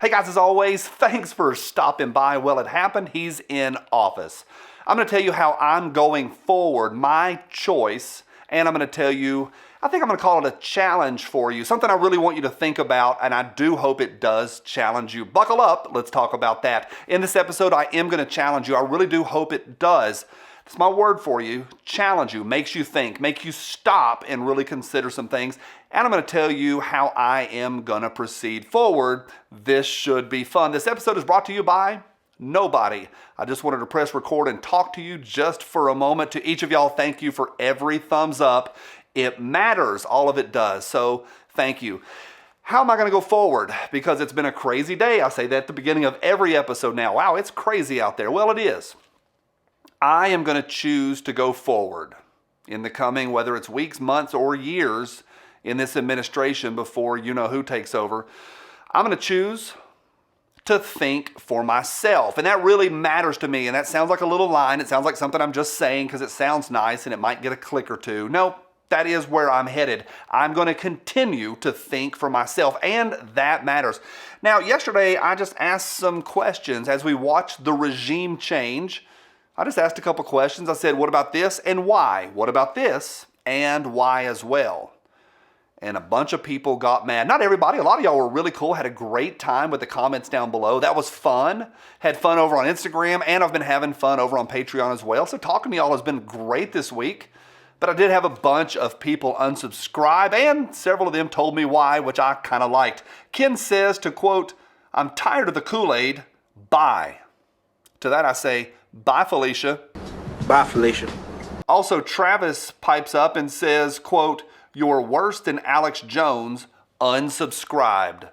Hey guys, as always, thanks for stopping by. Well, it happened. He's in office. I'm going to tell you how I'm going forward, my choice, and I'm going to tell you, I think I'm going to call it a challenge for you, something I really want you to think about, and I do hope it does challenge you. Buckle up. Let's talk about that. In this episode, I am going to challenge you. I really do hope it does. It's my word for you. Challenge you, makes you think, make you stop and really consider some things. And I'm going to tell you how I am going to proceed forward. This should be fun. This episode is brought to you by nobody. I just wanted to press record and talk to you just for a moment. To each of y'all, thank you for every thumbs up. It matters. All of it does. So thank you. How am I going to go forward? Because it's been a crazy day. I say that at the beginning of every episode now. Wow, it's crazy out there. Well, it is. I am going to choose to go forward in the coming, whether it's weeks, months, or years in this administration before you know who takes over. I'm going to choose to think for myself. And that really matters to me. And that sounds like a little line. It sounds like something I'm just saying because it sounds nice and it might get a click or two. No, that is where I'm headed. I'm going to continue to think for myself, and that matters. Now, yesterday, I just asked some questions as we watched the regime change. I just asked a couple questions. I said, what about this and why? What about this and why as well? And a bunch of people got mad. Not everybody. A lot of y'all were really cool. Had a great time with the comments down below. That was fun. Had fun over on Instagram, and I've been having fun over on Patreon as well. So talking to y'all has been great this week. But I did have a bunch of people unsubscribe, and several of them told me why, which I kind of liked. Ken says, to quote, "I'm tired of the Kool-Aid. Bye." To that I say, bye, Felicia. Bye, Felicia. Also, Travis pipes up and says, quote, "You're worse than Alex Jones, unsubscribed."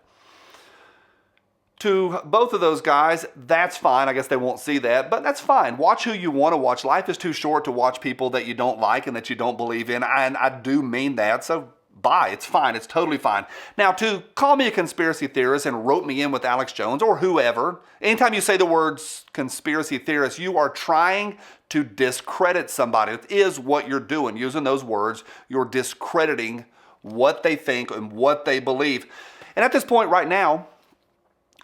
To both of those guys, that's fine. I guess they won't see that, but that's fine. Watch who you want to watch. Life is too short to watch people that you don't like and that you don't believe in, and I do mean that, so bye. It's fine. It's totally fine. Now, to call me a conspiracy theorist and rope me in with Alex Jones or whoever, anytime you say the words conspiracy theorist, you are trying to discredit somebody. It is what you're doing. Using those words, you're discrediting what they think and what they believe. And at this point right now,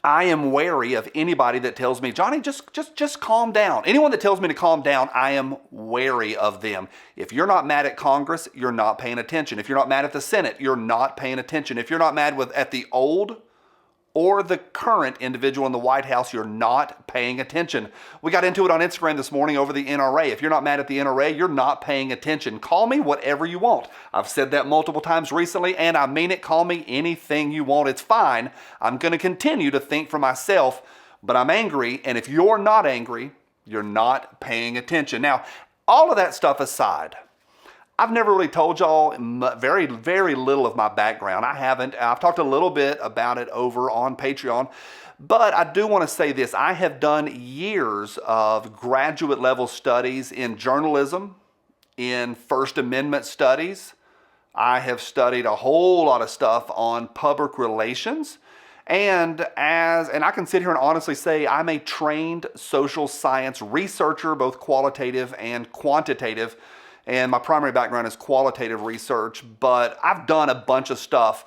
I am wary of anybody that tells me, Johnny, just calm down. Anyone that tells me to calm down, I am wary of them. If you're not mad at Congress, you're not paying attention. If you're not mad at the Senate, you're not paying attention. If you're not mad at the old or the current individual in the White House, you're not paying attention. We got into it on Instagram this morning over the NRA. If you're not mad at the NRA, you're not paying attention. Call me whatever you want. I've said that multiple times recently, and I mean it. Call me anything you want. It's fine. I'm going to continue to think for myself, but I'm angry, and if you're not angry, you're not paying attention. Now, all of that stuff aside, I've never really told y'all very, very little of my background. I haven't. I've talked a little bit about it over on Patreon, but I do want to say this. I have done years of graduate level studies in journalism, in First Amendment studies. I have studied a whole lot of stuff on public relations. And I can sit here and honestly say I'm a trained social science researcher, both qualitative and quantitative. And my primary background is qualitative research, but I've done a bunch of stuff.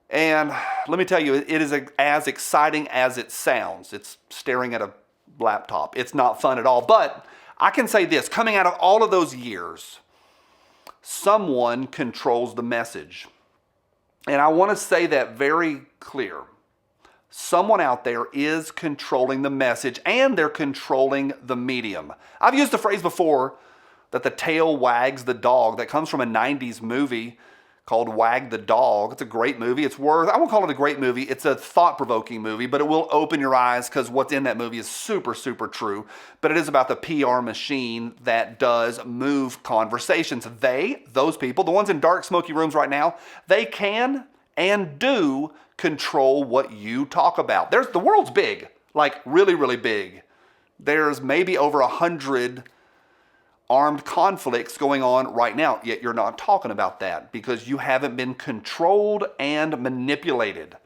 And let me tell you, it is as exciting as it sounds. It's staring at a laptop. It's not fun at all. But I can say this, coming out of all of those years, someone controls the message. And I want to say that very clear. Someone out there is controlling the message, and they're controlling the medium. I've used the phrase before, that the tail wags the dog. That comes from a 90s movie called Wag the Dog. It's a great movie. I won't call it a great movie. It's a thought-provoking movie, but it will open your eyes because what's in that movie is super, super true. But it is about the PR machine that does move conversations. Those people, the ones in dark, smoky rooms right now, they can and do control what you talk about. The world's big, like really, really big. There's maybe over 100 armed conflicts going on right now, yet you're not talking about that because you haven't been controlled and manipulated.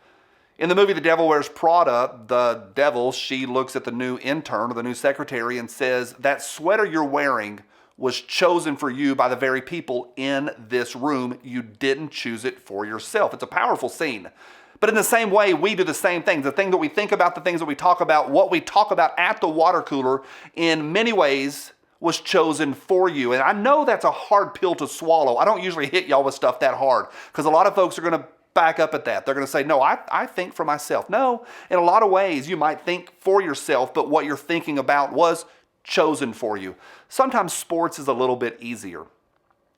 In the movie The Devil Wears Prada, the devil, she looks at the new intern or the new secretary and says, "That sweater you're wearing was chosen for you by the very people in this room. You didn't choose it for yourself." It's a powerful scene. But in the same way, we do the same things. The thing that we think about, the things that we talk about, what we talk about at the water cooler, in many ways was chosen for you. And I know that's a hard pill to swallow. I don't usually hit y'all with stuff that hard because a lot of folks are going to back up at that. They're going to say, no, I think for myself. No, in a lot of ways, you might think for yourself, but what you're thinking about was chosen for you. Sometimes sports is a little bit easier.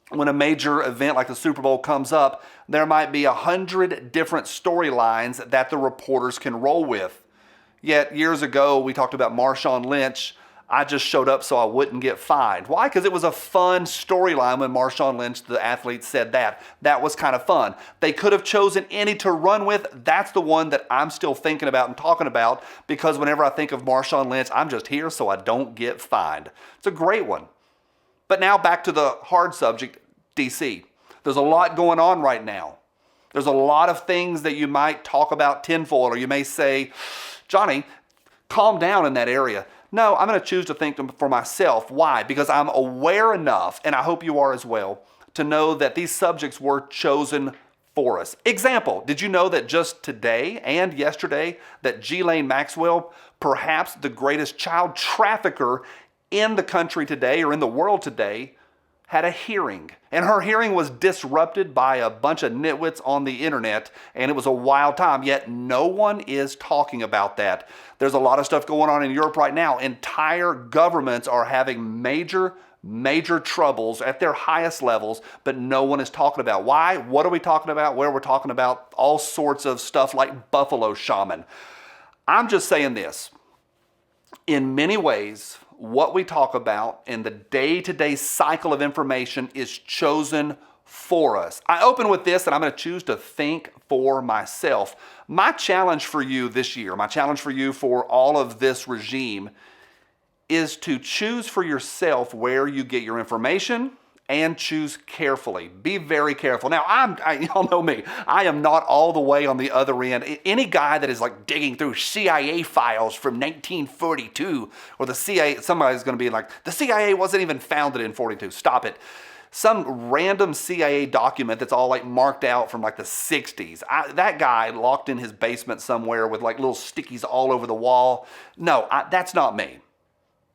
When a major event like the Super Bowl comes up, there might be 100 different storylines that the reporters can roll with. Yet years ago, we talked about Marshawn Lynch. I just showed up so I wouldn't get fined. Why? Because it was a fun storyline when Marshawn Lynch, the athlete, said that. That was kind of fun. They could have chosen any to run with. That's the one that I'm still thinking about and talking about because whenever I think of Marshawn Lynch, I'm just here so I don't get fined. It's a great one. But now back to the hard subject, DC. There's a lot going on right now. There's a lot of things that you might talk about tenfold, or you may say, Johnny, calm down in that area. No, I'm going to choose to think for myself. Why? Because I'm aware enough, and I hope you are as well, to know that these subjects were chosen for us. Example, did you know that just today and yesterday that Ghislaine Maxwell, perhaps the greatest child trafficker in the country today or in the world today, had a hearing, and her hearing was disrupted by a bunch of nitwits on the internet, and it was a wild time, yet no one is talking about that. There's a lot of stuff going on in Europe right now. Entire governments are having major troubles at their highest levels, but no one is talking about. Why? What are we talking about? Where we're talking about all sorts of stuff like buffalo shaman. I'm just saying this. In many ways, what we talk about in the day-to-day cycle of information is chosen for us. I open with this, and I'm going to choose to think for myself. My challenge for you this year, my challenge for you for all of this regime is to choose for yourself where you get your information and choose carefully. Be very careful. Now, y'all know me. I am not all the way on the other end. Any guy that is like digging through CIA files from 1942, or the CIA, somebody's going to be like, the CIA wasn't even founded in 42. Stop it. Some random CIA document that's all like marked out from like the 60s. That guy locked in his basement somewhere with like little stickies all over the wall. No, that's not me.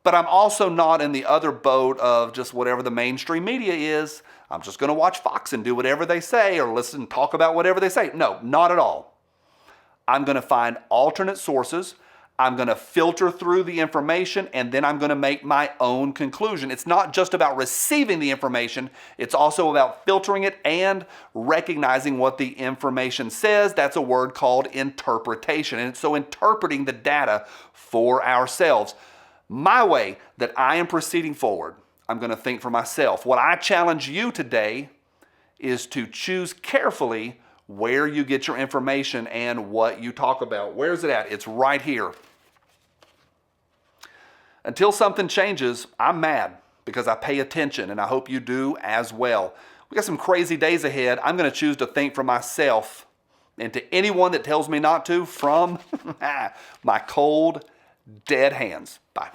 But I'm also not in the other boat of just whatever the mainstream media is. I'm just going to watch Fox and do whatever they say or listen and talk about whatever they say. No, not at all. I'm going to find alternate sources. I'm going to filter through the information, and then I'm going to make my own conclusion. It's not just about receiving the information. It's also about filtering it and recognizing what the information says. That's a word called interpretation. And so interpreting the data for ourselves. My way that I am proceeding forward, I'm going to think for myself. What I challenge you today is to choose carefully where you get your information and what you talk about. Where's it at? It's right here. Until something changes, I'm mad because I pay attention, and I hope you do as well. We got some crazy days ahead. I'm going to choose to think for myself, and to anyone that tells me not to, from my cold, dead hands. Bye.